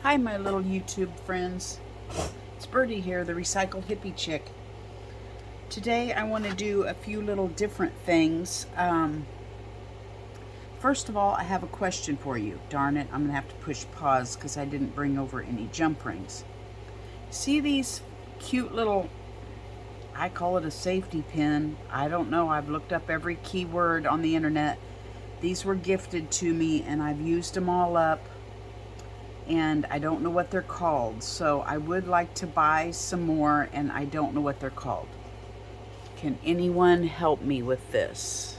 Hi, my little YouTube friends. It's Birdie here, the Recycled Hippie Chick. Today I want to do a few little different things. First of all, I have a question for you. Darn it, I'm going to have to push pause because I didn't bring over any jump rings. See these cute little, I call it a safety pin. I don't know, I've looked up every keyword on the internet. These were gifted to me and I've used them all up. And I don't know what they're called, so I would like to buy some more, and I don't know what they're called. Can anyone help me with this?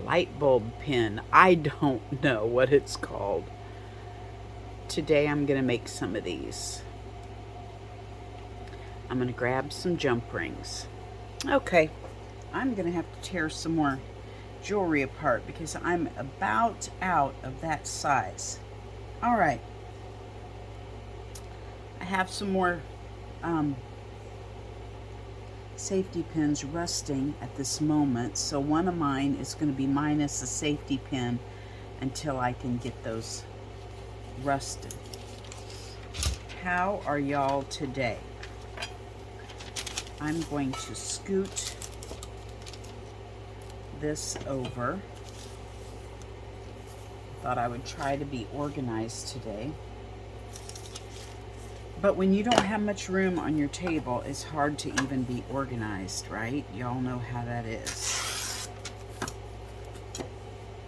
Light bulb pin. I don't know what it's called. Today I'm going to make some of these. I'm going to grab some jump rings. Okay, I'm going to have to tear some more jewelry apart because I'm about out of that size. All right, I have some more safety pins rusting at this moment, so one of mine is going to be minus a safety pin until I can get those rusted. How are y'all today? I'm going to scoot this over. Thought I would try to be organized today. But when you don't have much room on your table, it's hard to even be organized, right? Y'all know how that is.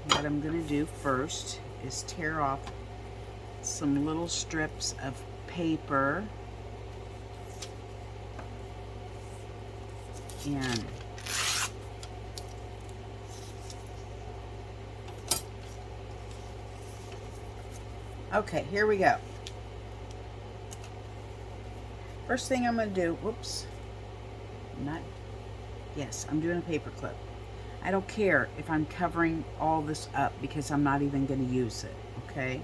What I'm going to do first is tear off some little strips of paper and okay, here we go. First thing I'm going to do, I'm doing a paper clip. I don't care if I'm covering all this up because I'm not even going to use it, okay?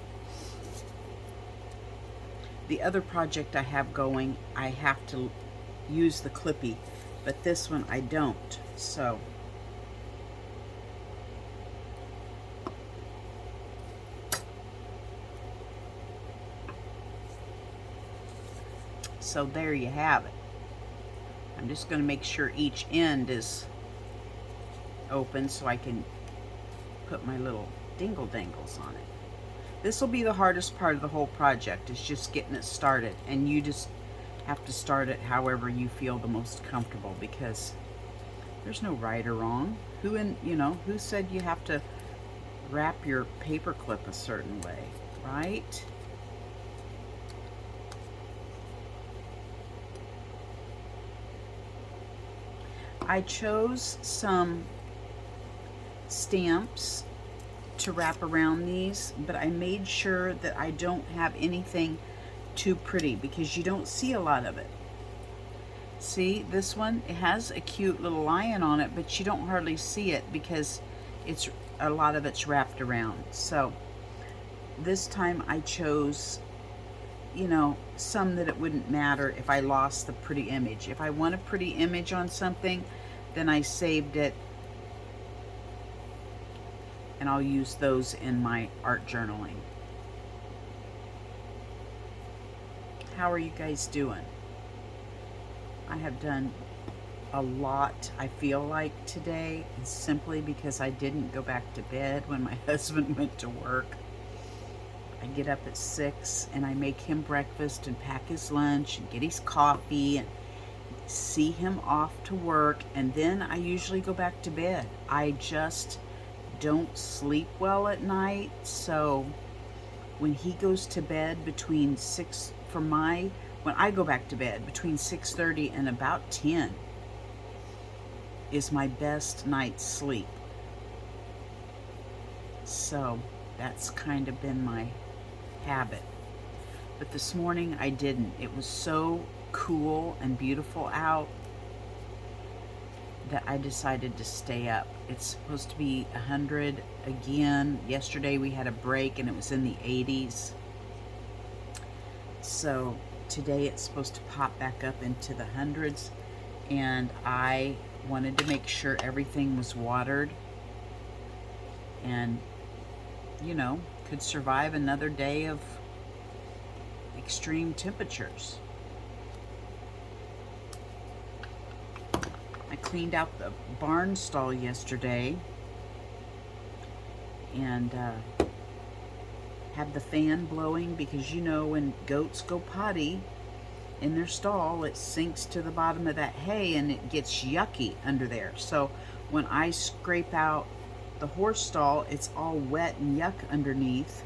The other project I have going, I have to use the clippy, but this one I don't, so. So there you have it. I'm just going to make sure each end is open so I can put my little dingle dangles on it. This will be the hardest part of the whole project, is just getting it started, and you just have to start it however you feel the most comfortable because there's no right or wrong. Who said you have to wrap your paper clip a certain way, right? I chose some stamps to wrap around these, but I made sure that I don't have anything too pretty because you don't see a lot of it. See, this one, it has a cute little lion on it, but you don't hardly see it because a lot of it's wrapped around. So this time I chose, some that it wouldn't matter if I lost the pretty image. If I want a pretty image on something, then I saved it and I'll use those in my art journaling. How are you guys doing? I have done a lot, I feel like, today, and simply because I didn't go back to bed when my husband went to work. I get up at 6 and I make him breakfast and pack his lunch and get his coffee and see him off to work, and then I usually go back to bed. I just don't sleep well at night, so when he goes to bed when I go back to bed between 6:30 and about 10 is my best night's sleep. So that's kind of been my habit. But this morning I didn't. It was so cool and beautiful out that I decided to stay up. It's supposed to be 100 again. Yesterday we had a break and it was in the 80s. So today it's supposed to pop back up into the hundreds, and I wanted to make sure everything was watered and you know, could survive another day of extreme temperatures. I cleaned out the barn stall yesterday and had the fan blowing because, you know, when goats go potty in their stall, it sinks to the bottom of that hay and it gets yucky under there. So when I scrape out the horse stall, it's all wet and yuck underneath.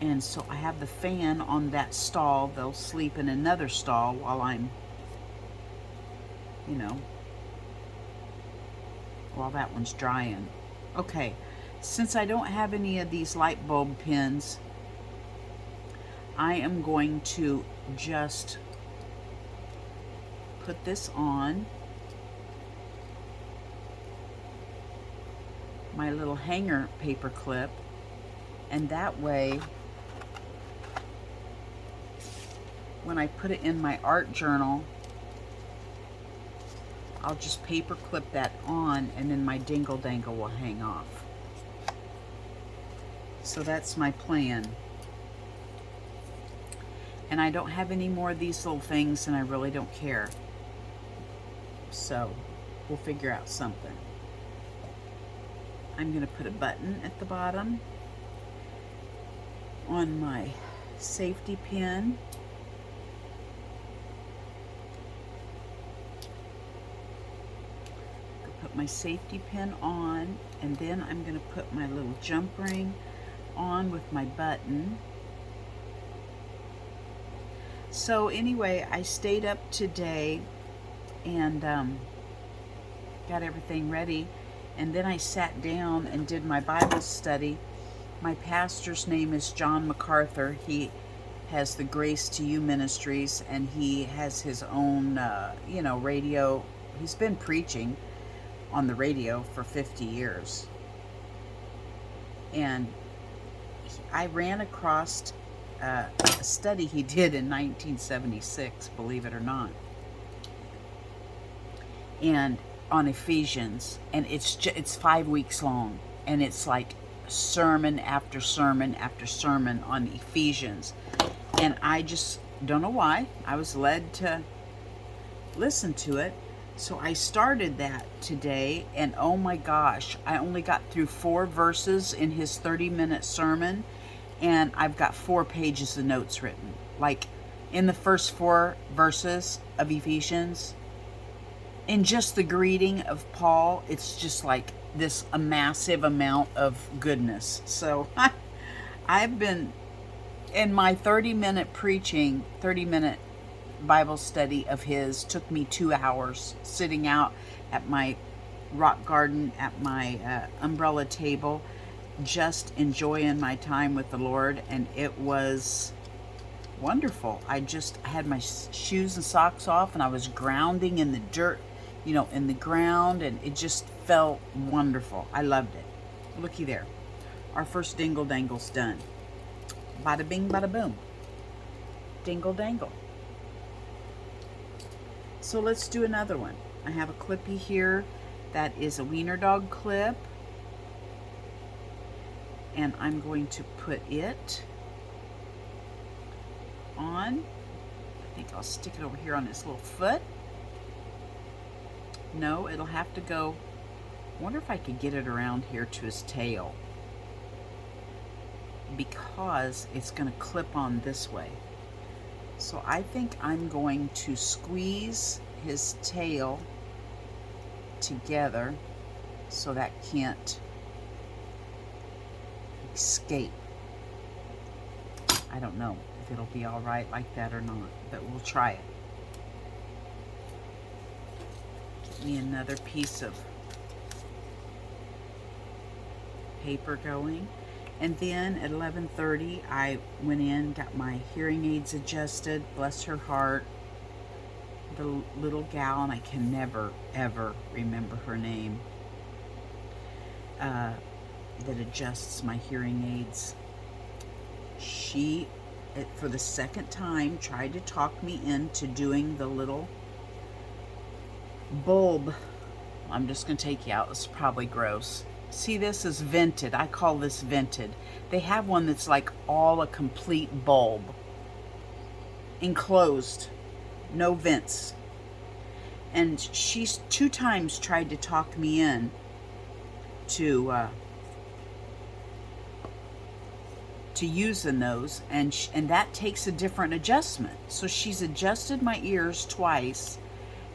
And so I have the fan on that stall. They'll sleep in another stall while I'm, you know, while that one's drying. Okay, since I don't have any of these light bulb pins, I am going to just put this on my little hanger paper clip, and that way when I put it in my art journal, I'll just paper clip that on and then my dingle dangle will hang off. So that's my plan. And I don't have any more of these little things and I really don't care. So we'll figure out something. I'm going to put a button at the bottom on my safety pin. Put my safety pin on, and then I'm going to put my little jump ring on with my button. So anyway, I stayed up today and got everything ready, and then I sat down and did my Bible study. My pastor's name is John MacArthur. He has the Grace to You Ministries, and he has his own, you know, radio. He's been preaching on the radio for 50 years. And I ran across a study he did in 1976, believe it or not, and on Ephesians, and it's 5 weeks long, and it's like sermon after sermon after sermon on Ephesians. And I just don't know why I was led to listen to it. So I started that today, and oh my gosh, I only got through 4 verses in his 30-minute sermon, and I've got 4 pages of notes written. Like, in the first 4 verses of Ephesians, in just the greeting of Paul, it's just like a massive amount of goodness. So I've been, in my 30-minute preaching, 30-minute Bible study of his took me 2 hours sitting out at my rock garden at my umbrella table, just enjoying my time with the Lord, and it was wonderful. I had my shoes and socks off, and I was grounding in the dirt, you know, in the ground, and it just felt wonderful. I loved it. Looky there. Our first dingle dangle's done. Bada bing, bada boom. Dingle dangle. So let's do another one. I have a clippy here that is a wiener dog clip, and I'm going to put it on. I think I'll stick it over here on his little foot. No, it'll have to go. I wonder if I could get it around here to his tail, because it's going to clip on this way. So I think I'm going to squeeze his tail together so that can't escape. I don't know if it'll be all right like that or not, but we'll try it. Get me another piece of paper going. And then at 11:30, I went in, got my hearing aids adjusted. Bless her heart, the little gal, and I can never, ever remember her name, that adjusts my hearing aids. She, for the second time, tried to talk me into doing the little bulb. I'm just going to take you out. It's probably gross. See, this is vented. I call this vented. They have one that's like all a complete bulb, enclosed, no vents. And she's 2 times tried to talk me in to using those, and that takes a different adjustment. So she's adjusted my ears twice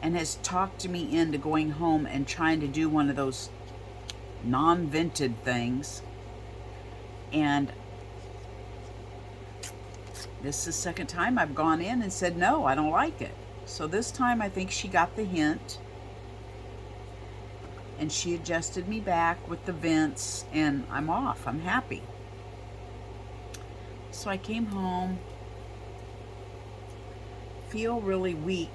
and has talked me into going home and trying to do one of those non-vented things. And this is the second time I've gone in and said, no, I don't like it. So this time I think she got the hint, and she adjusted me back with the vents, and I'm off. I'm happy. So I came home, feel really weak,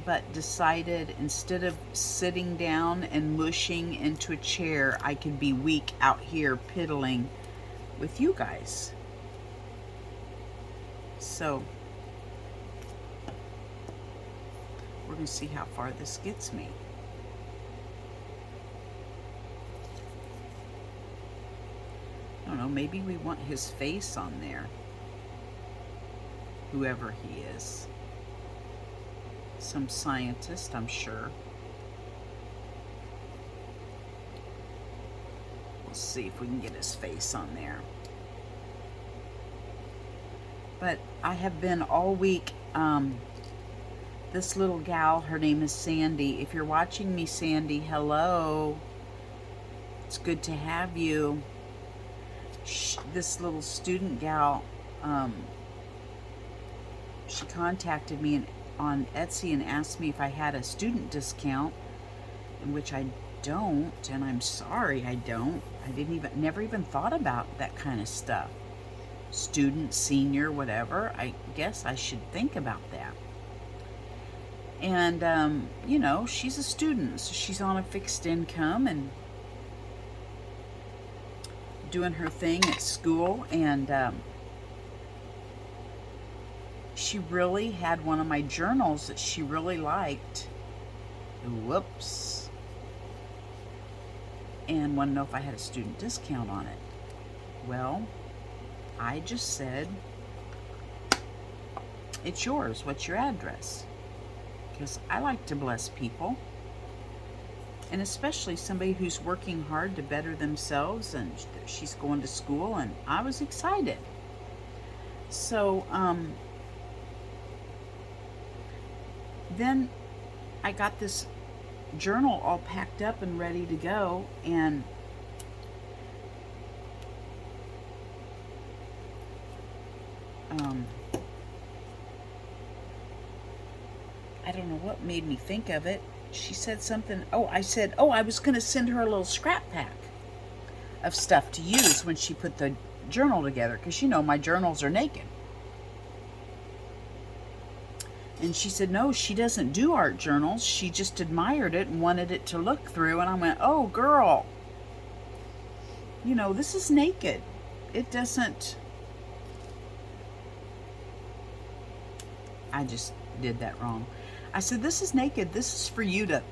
but decided instead of sitting down and mushing into a chair, I could be weak out here piddling with you guys. So we're going to see how far this gets me. I don't know, maybe we want his face on there, whoever he is. Some scientist, I'm sure. We'll see if we can get his face on there. But I have been all week, this little gal, her name is Sandy. If you're watching me, Sandy, hello. It's good to have you. This little student gal, she contacted me on Etsy and asked me if I had a student discount, in which I don't, and I'm sorry I don't. I never even thought about that kind of stuff. Student, senior, whatever. I guess I should think about that. And, you know, she's a student, so she's on a fixed income and doing her thing at school, and she really had one of my journals that she really liked. Whoops. And wanted to know if I had a student discount on it. Well, I just said, it's yours. What's your address? Because I like to bless people. And especially somebody who's working hard to better themselves, and she's going to school, and I was excited. So, then I got this journal all packed up and ready to go, and I don't know what made me think of it. She said something. Oh, I said, oh, I was going to send her a little scrap pack of stuff to use when she put the journal together, because, you know, my journals are naked. And she said, no, she doesn't do art journals. She just admired it and wanted it to look through. And I went, oh, girl, you know, this is naked. It doesn't. I just did that wrong. I said, this is naked. This is for you to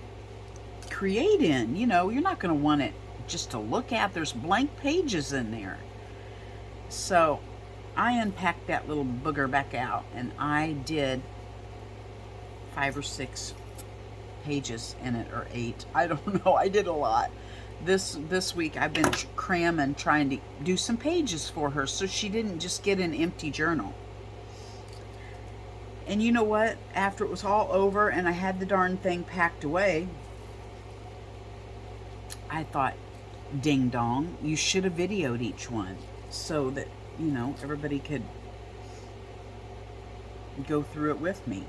create in. You know, you're not going to want it just to look at. There's blank pages in there. So I unpacked that little booger back out, and I did 5 or 6 pages in it, or 8. I don't know. I did a lot. This week I've been cramming, trying to do some pages for her so she didn't just get an empty journal. And you know what? After it was all over and I had the darn thing packed away, I thought, ding dong, you should have videoed each one so that, you know, everybody could go through it with me.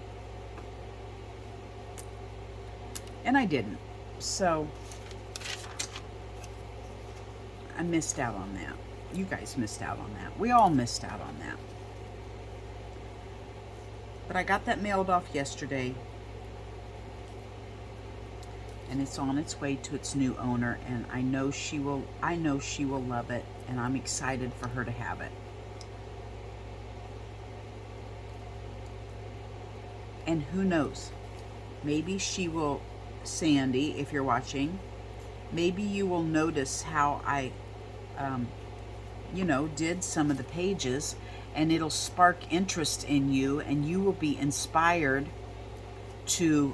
And I didn't. So I missed out on that. You guys missed out on that. We all missed out on that. But I got that mailed off yesterday, and it's on its way to its new owner, and I know she will love it, and I'm excited for her to have it. And who knows, maybe she will, Sandy, if you're watching, maybe you will notice how I, did some of the pages, and it'll spark interest in you, and you will be inspired to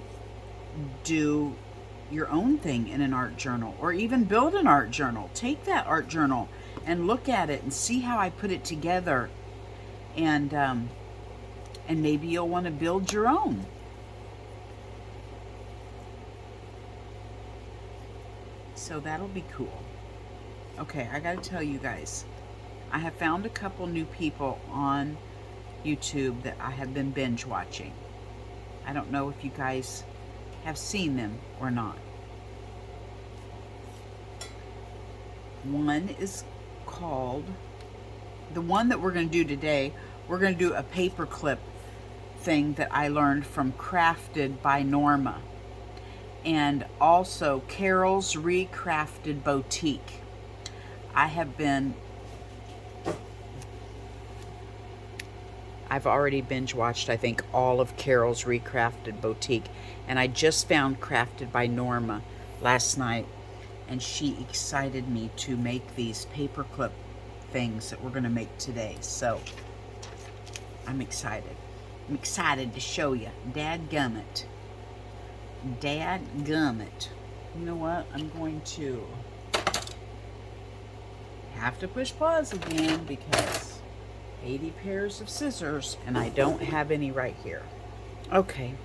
do your own thing in an art journal, or even build an art journal. Take that art journal and look at it and see how I put it together, and maybe you'll want to build your own. So that'll be cool. Okay, I gotta tell you guys, I have found a couple new people on YouTube that I have been binge watching. I don't know if you guys have seen them or not. One is called, the one that we're going to do today, we're going to do a paperclip thing that I learned from Crafted by Norma, and also Carol's Recrafted Boutique. I've already binge watched, I think, all of Carol's Recrafted Boutique, and I just found Crafted by Norma last night, and she excited me to make these paperclip things that we're going to make today. So I'm excited. I'm excited to show you. Dadgummit. Dadgummit. You know what? I'm going to have to push pause again because 80 pairs of scissors, and I don't have any right here. Okay.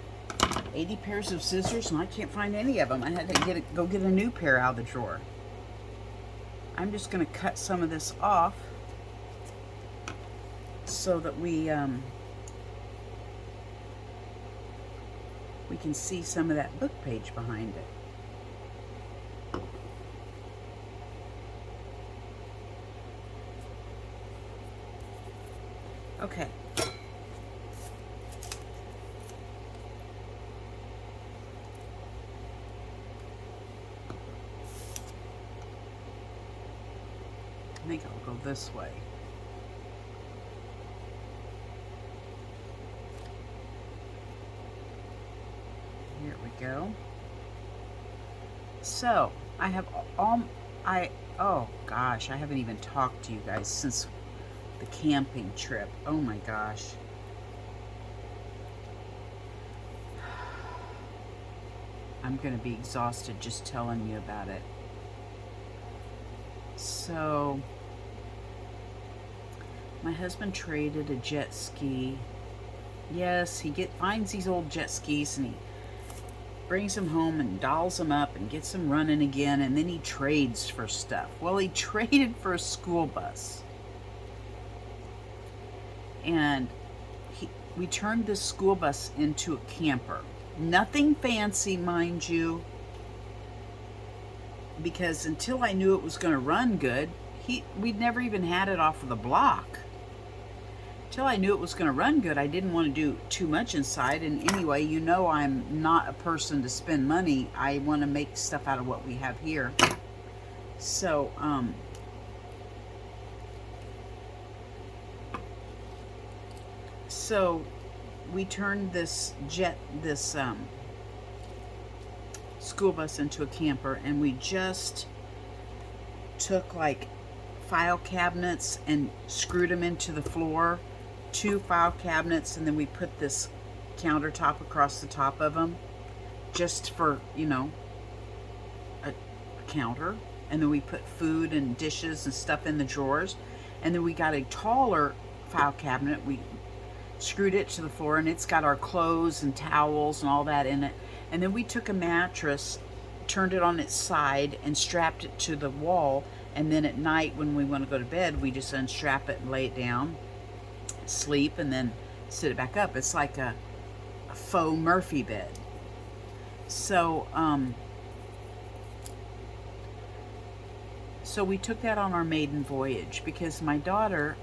80 pairs of scissors, and I can't find any of them. I had to go get a new pair out of the drawer. I'm just going to cut some of this off so that we can see some of that book page behind it. Okay. I think I'll go this way. Here we go. So, I have oh gosh, I haven't even talked to you guys since the camping trip. Oh my gosh. I'm going to be exhausted just telling you about it. So, my husband traded a jet ski. Yes, he finds these old jet skis and he brings them home and dolls them up and gets them running again, and then he trades for stuff. Well, he traded for a school bus. And we turned this school bus into a camper. Nothing fancy, mind you, because until I knew it was going to run good, we'd never even had it off of the block. Until I knew it was going to run good, I didn't want to do too much inside. And anyway, you know I'm not a person to spend money. I want to make stuff out of what we have here. So, we turned this school bus into a camper, and we just took like file cabinets and screwed them into the floor, 2 file cabinets, and then we put this countertop across the top of them just for, a counter, and then we put food and dishes and stuff in the drawers, and then we got a taller file cabinet. We screwed it to the floor, and it's got our clothes and towels and all that in it. And then we took a mattress, turned it on its side, and strapped it to the wall. And then at night when we want to go to bed, we just unstrap it and lay it down, sleep, and then sit it back up. It's like a faux Murphy bed. So we took that on our maiden voyage because my daughter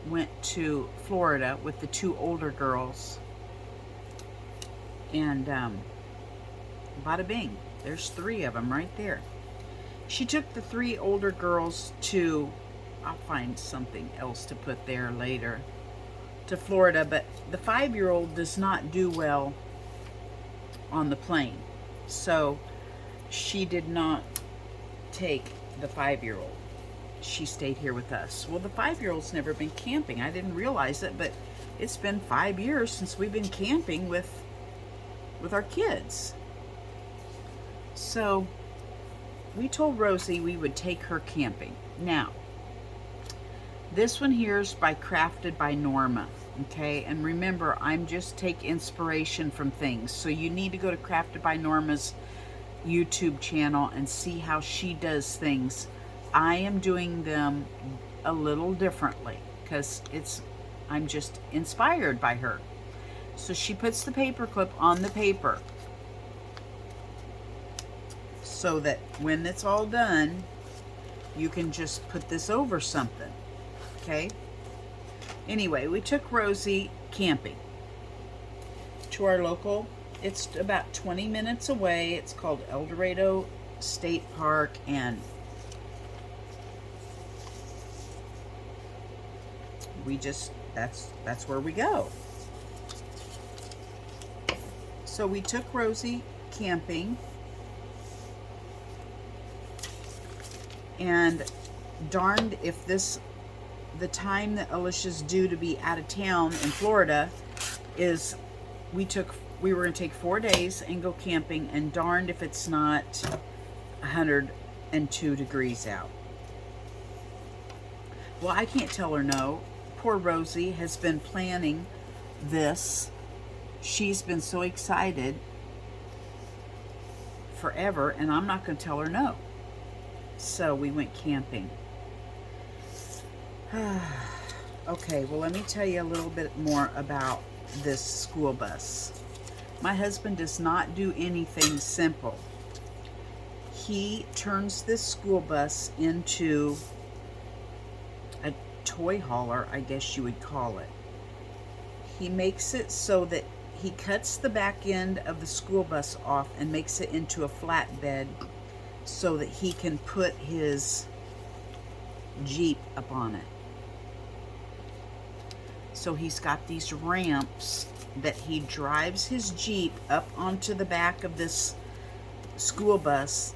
went to Florida with the 2 older girls, and bada bing, there's 3 of them right there. She took the 3 older girls to, I'll find something else to put there later, to Florida, but the 5-year-old does not do well on the plane, so she did not take the 5-year-old. She stayed here with us. Well, the 5-year-old's never been camping. I didn't realize it, but it's been 5 years since we've been camping with our kids. So we told Rosie we would take her camping. Now, this one here is crafted by Norma, okay? And remember, I'm just take inspiration from things. So you need to go to Crafted by Norma's YouTube channel and see how she does things. I am doing them a little differently because I'm just inspired by her. So she puts the paperclip on the paper so that when it's all done, you can just put this over something, okay? Anyway, we took Rosie camping to our local, it's about 20 minutes away. It's called El Dorado State Park, and we just, that's where we go. So we took Rosie camping, and darned if the time that Alicia's due to be out of town in Florida is, we were going to take 4 days and go camping, and darned if it's not 102 degrees out. Well, I can't tell her no. Poor Rosie has been planning this. She's been so excited forever, and I'm not going to tell her no. So we went camping. Okay, well, let me tell you a little bit more about this school bus. My husband does not do anything simple. He turns this school bus into a toy hauler, I guess you would call it. He makes it so that he cuts the back end of the school bus off and makes it into a flatbed so that he can put his Jeep up on it. So he's got these ramps that he drives his Jeep up onto the back of this school bus,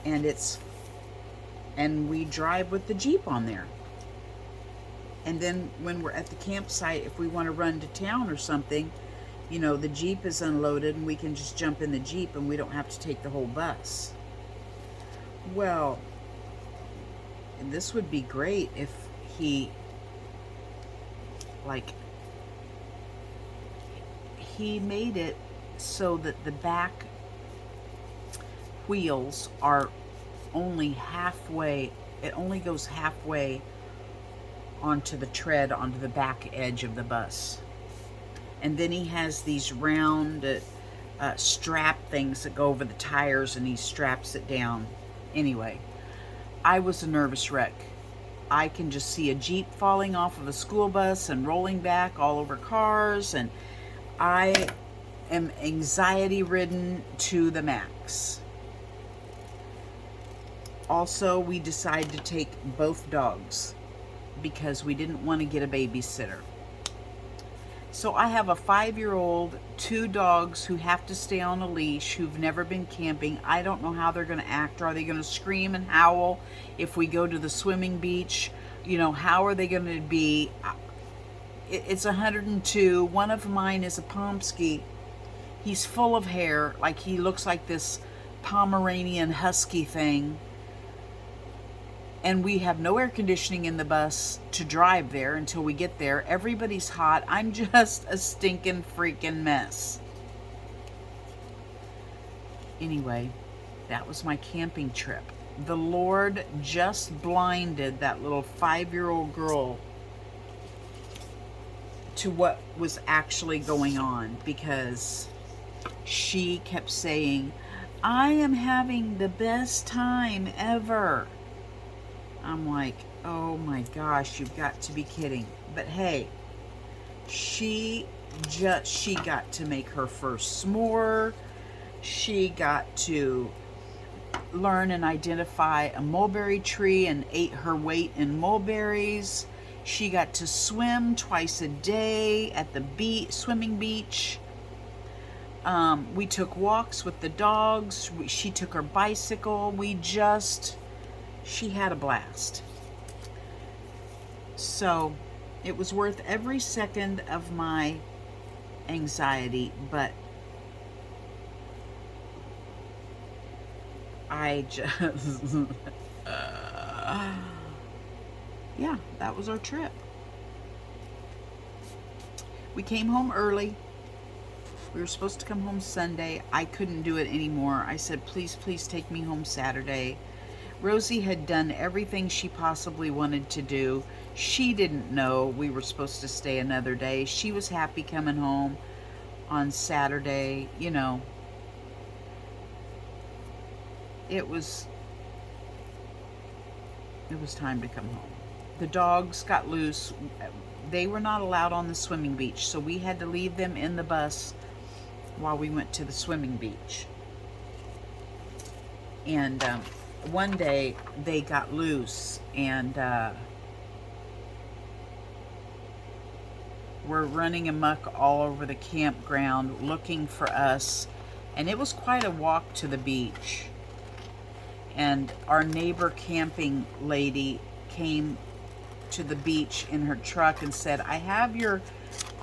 and we drive with the Jeep on there. And then when we're at the campsite, if we want to run to town or something, you know, the Jeep is unloaded and we can just jump in the Jeep and we don't have to take the whole bus. Well, this would be great if he made it so that the back wheels are only halfway, it only goes halfway onto the tread, onto the back edge of the bus. And then he has these round strap things that go over the tires, and he straps it down. Anyway, I was a nervous wreck. I can just see a Jeep falling off of a school bus and rolling back all over cars, and I am anxiety ridden to the max. Also, we decided to take both dogs because we didn't want to get a babysitter. So I have a 5-year-old, 2 dogs who have to stay on a leash, who've never been camping. I don't know how they're going to act. Are they going to scream and howl if we go to the swimming beach? You know, how are they going to be? It's 102. One of mine is a Pomsky. He's full of hair, like he looks like this Pomeranian husky thing. And we have no air conditioning in the bus to drive there until we get there. Everybody's hot. I'm just a stinking freaking mess. Anyway, that was my camping trip. The Lord just blinded that little 5-year-old girl to what was actually going on, because she kept saying, "I am having the best time ever." I'm like, oh my gosh, you've got to be kidding. But hey, she got to make her first s'more. She got to learn and identify a mulberry tree and ate her weight in mulberries. She got to swim twice a day at the swimming beach. We took walks with the dogs. She took her bicycle. We just she had a blast. So it was worth every second of my anxiety, but I just, yeah, that was our trip. We came home early. We were supposed to come home Sunday. I couldn't do it anymore. I said, please, please take me home Saturday. Rosie had done everything she possibly wanted to do. She didn't know we were supposed to stay another day. She was happy coming home on Saturday. You know, it was time to come home. The dogs got loose. They were not allowed on the swimming beach, so we had to leave them in the bus while we went to the swimming beach. And one day they got loose and were running amok all over the campground looking for us. And it was quite a walk to the beach. And our neighbor camping lady came to the beach in her truck and said, I have your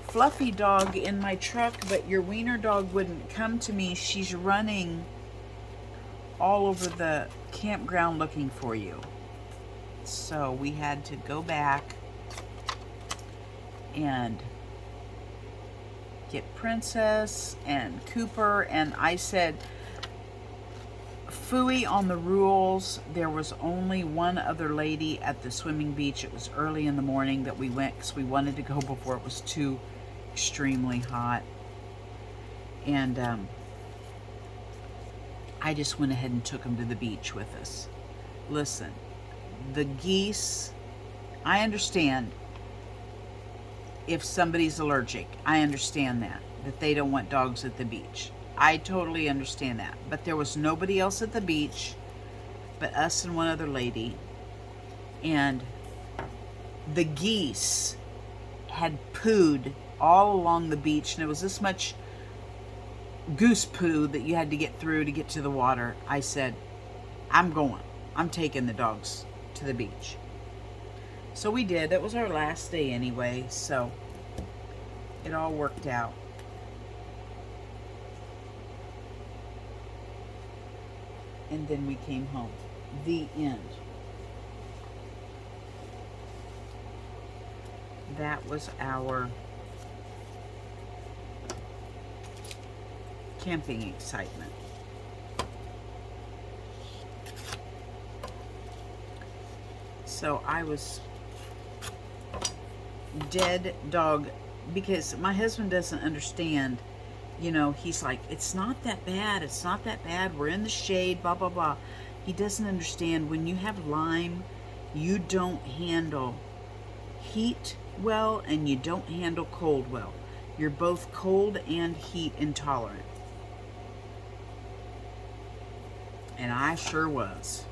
fluffy dog in my truck, but your wiener dog wouldn't come to me. She's running all over the campground looking for you. So we had to go back and get Princess and Cooper, and I said, phooey on the rules. There was only one other lady at the swimming beach. It was early in the morning that we went because we wanted to go before it was too extremely hot. And I just went ahead and took them to the beach with us. Listen, the geese, I understand if somebody's allergic. I understand that they don't want dogs at the beach. I totally understand that. But there was nobody else at the beach but us and one other lady. And the geese had pooed all along the beach. And it was this much goose poo that you had to get through to get to the water. I said, I'm going. I'm taking the dogs to the beach. So we did. It was our last day anyway. So it all worked out. And then we came home. The end. That was our camping excitement. So I was dead dog because my husband doesn't understand. You know, he's like, it's not that bad. It's not that bad. We're in the shade, blah, blah, blah. He doesn't understand when you have Lyme, you don't handle heat well and you don't handle cold well. You're both cold and heat intolerant. And I sure was.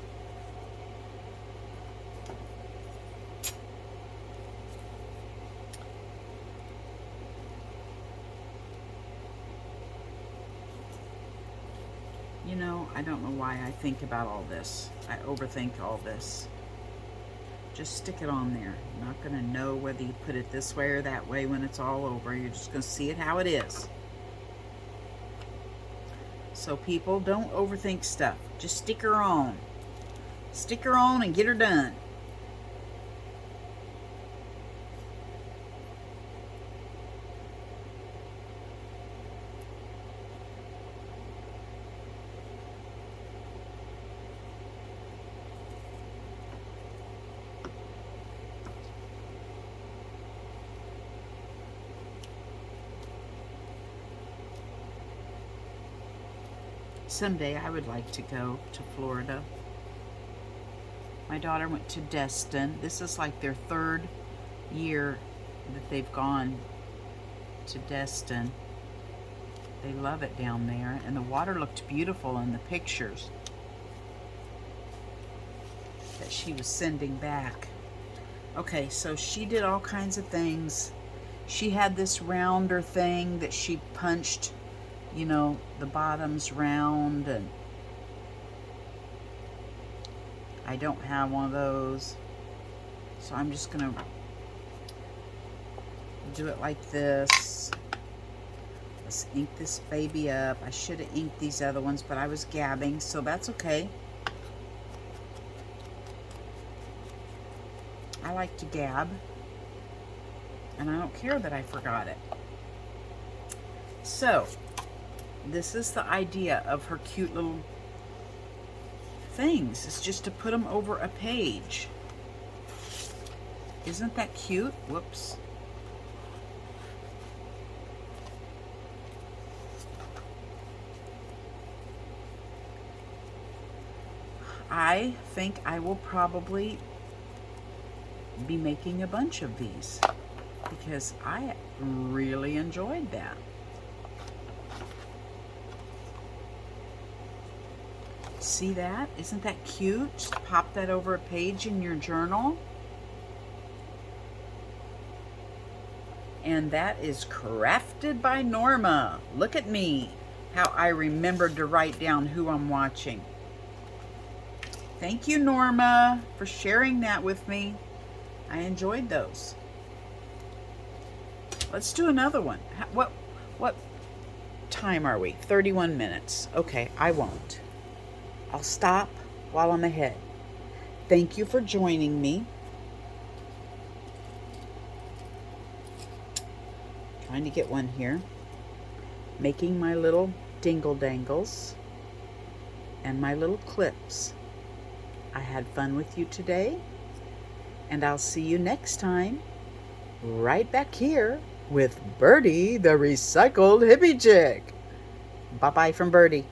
You know, I don't know why I think about all this. I overthink all this. Just stick it on there. You're not going to know whether you put it this way or that way when it's all over. You're just going to see it how it is. So people, don't overthink stuff. Just stick her on. Stick her on and get her done. Someday I would like to go to Florida. My daughter went to Destin. This is like their third year that they've gone to Destin. They love it down there, and the water looked beautiful in the pictures that she was sending back. Okay, so she did all kinds of things. She had this rounder thing that she punched, you know, the bottom's round, and I don't have one of those. So I'm just going to do it like this. Let's ink this baby up. I should have inked these other ones, but I was gabbing, so that's okay. I like to gab, and I don't care that I forgot it. So, this is the idea of her cute little things. It's just to put them over a page. Isn't that cute? Whoops. I think I will probably be making a bunch of these because I really enjoyed that. See that? Isn't that cute? Just pop that over a page in your journal. And that is crafted by Norma. Look at me, how I remembered to write down who I'm watching. Thank you, Norma, for sharing that with me. I enjoyed those. Let's do another one. What time are we? 31 minutes. Okay, I won't. I'll stop while I'm ahead. Thank you for joining me. Trying to get one here. Making my little dingle dangles and my little clips. I had fun with you today, and I'll see you next time right back here with Birdie, the recycled hippie chick. Bye-bye from Birdie.